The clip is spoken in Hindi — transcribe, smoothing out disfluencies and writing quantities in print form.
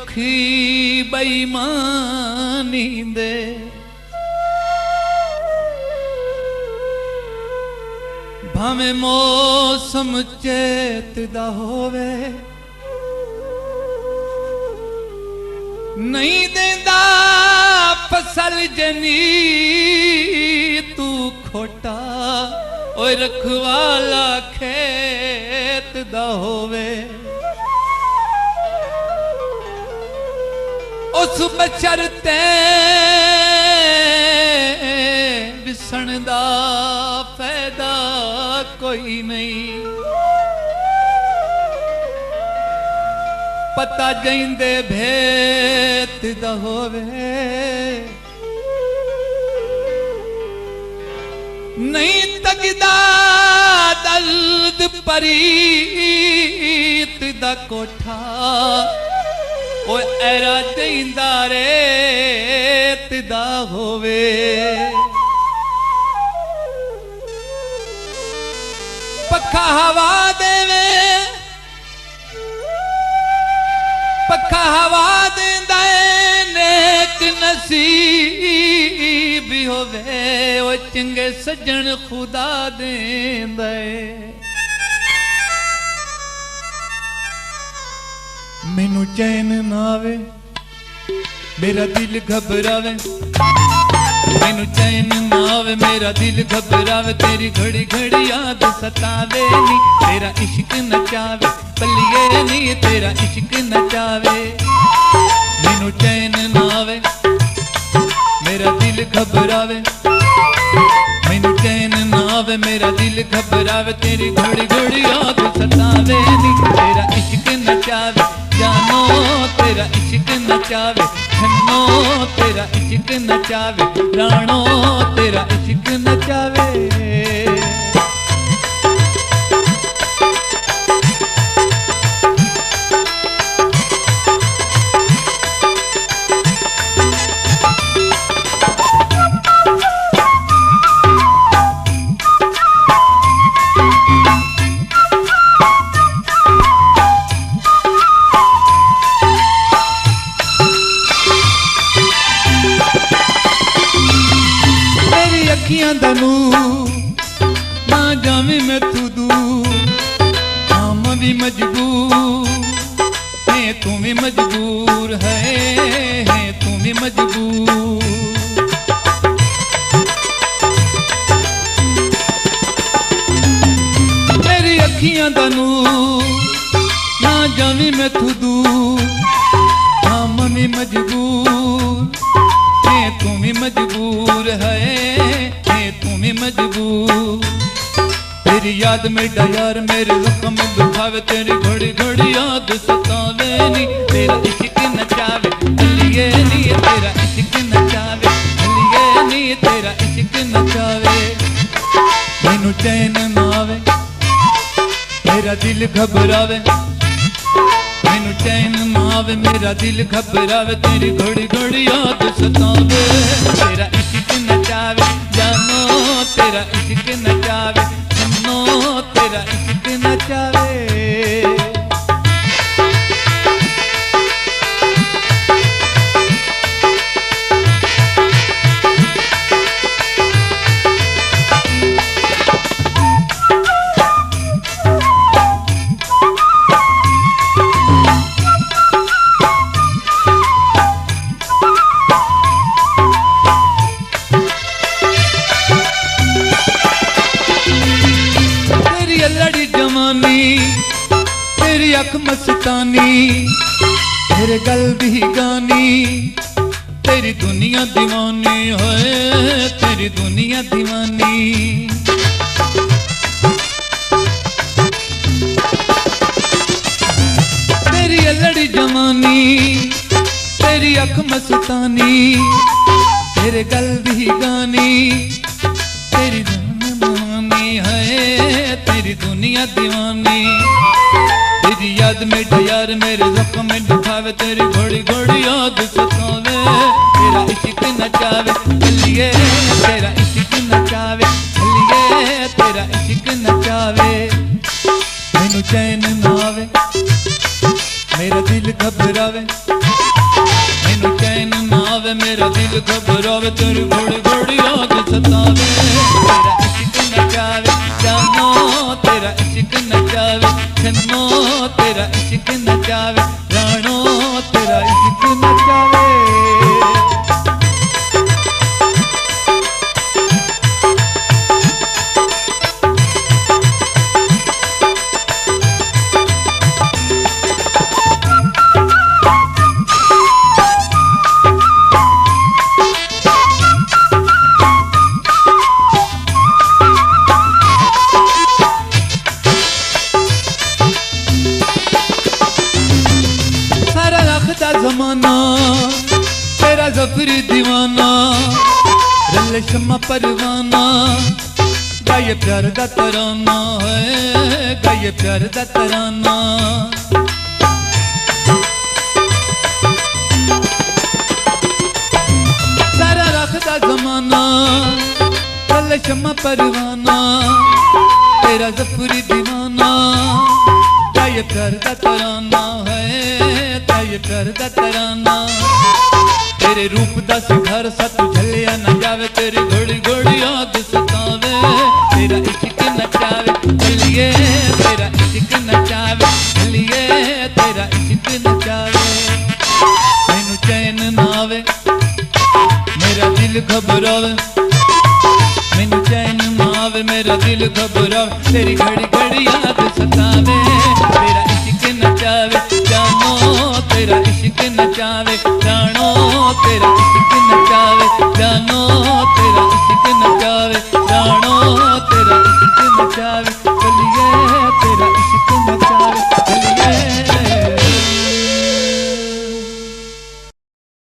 रखी बेईमानी दे भावे मौसम चेत दा होवे नहीं देंदा फसल जनी तू खोटा ओए रखवाला खेत दा होवे उस बचर ते विसण दा फायदा कोई नहीं पता जइंदे भेत दा होवे नहीं तकदा दर्द परीत दा कोठा ओ ऐरा जइंदा रेत दा होवे पक्का हवा देवे पक्का हवा देंदा नेक नसीब होवे ओ चंगे सज्जन खुदा देंदा मैनू चैन ना आवे मेरा दिल घबरावे मैनू चैन ना आवे मेरा दिल घबरावे तेरी घड़ी घड़ी याद सतावे नी तेरा इश्क नचावे पलिए नी तेरा इश्क नचावे मैनू चैन ना आवे मेरा दिल घबरावे मैनू चैन ना आवे मेरा दिल घबरावे तेरी घड़ी घड़ी याद सतावे नी तेरा इश्क नचावे जानो तेरा इश्क नचावे छन्नो तेरा इश्क नचावे राणो तेरा इश्क नचावे ना जावे मैं तू दूर हम भी मजबूर है तू भी मजबूर है तू भी मजबूर मेरी अखियां दा नूर ना जावे मैं तू दूर हम भी मजबूर है तू भी मजबूर है तू भी मजबूर तेरी याद में यार मेरे जख्म में दुखावे तेरी घड़ी घड़ी याद सतावे नी तेरा इश्क नचावे लिए नी तेरा इश्क नचावे लिए नी तेरा इश्क नचावे मैनू चैन ना आवे मेरा दिल घबरावे मैनू चैन ना आवे मेरा दिल घबरावे तेरी घड़ी घड़ी याद सतावे तेरा इश्क नचावे जानो तेरा इश्क नचावे सुनो तेरा इश्क नचावे तेरी अख मस्तानी तेरे गल दी गानी तेरी दुनिया दीवानी है तेरी दुनिया दीवानी तेरी अलड़ी जवानी तेरी अख मस्तानी तेरे गल दी गानी तेरी दीवानी है तेरी दुनिया दीवानी तेरी याद में यार मेरे जख्म में दुखावे तेरी घड़ी घड़ी याद सतावे तेरा इश्क नचावे लिए तेरा इश्क नचावे लिए तेरा इश्क नचावे मैनू चैन ना आवे मेरा दिल घबरावे सतावे मेरा दिल घबरावे तेरी घड़ी घड़ी याद सतावे तेरा इश्क नचावे जानो तेरा इश्क नचावे छन्नो तेरा इश्क नचावे राणो तेरा इश्क नचावे जमाना तेरा जफरी दीवाना रले शम्मा परवाना गाये प्यार दा तराना है गाये प्यार दा तराना सारा रखदा जमाना रले शम्मा परवाना तेरा जफरी दीवाना गाये प्यार दा तराना है ये प्यार दा तराना तेरे रूप दा सिंगार सत झलिया न जावे तेरी घड़ी घड़ी याद सतावे तेरा इश्क नचावे चलिए तेरा इश्क नचावे चलिए तेरा इश्क नचावे मैनू चैन ना आवे मेरा दिल घबरावे मैनू चैन ना आवे मेरा दिल घबरावे तेरी घड़ी घड़ी याद सतावे तेरा इश्क नचावे जानो तेरा इश्क नचावे जानो तेरा इश्क नचावे जानो तेरा इश्क नचावे जानो तेरा इश्क नचावे चलिए तेरा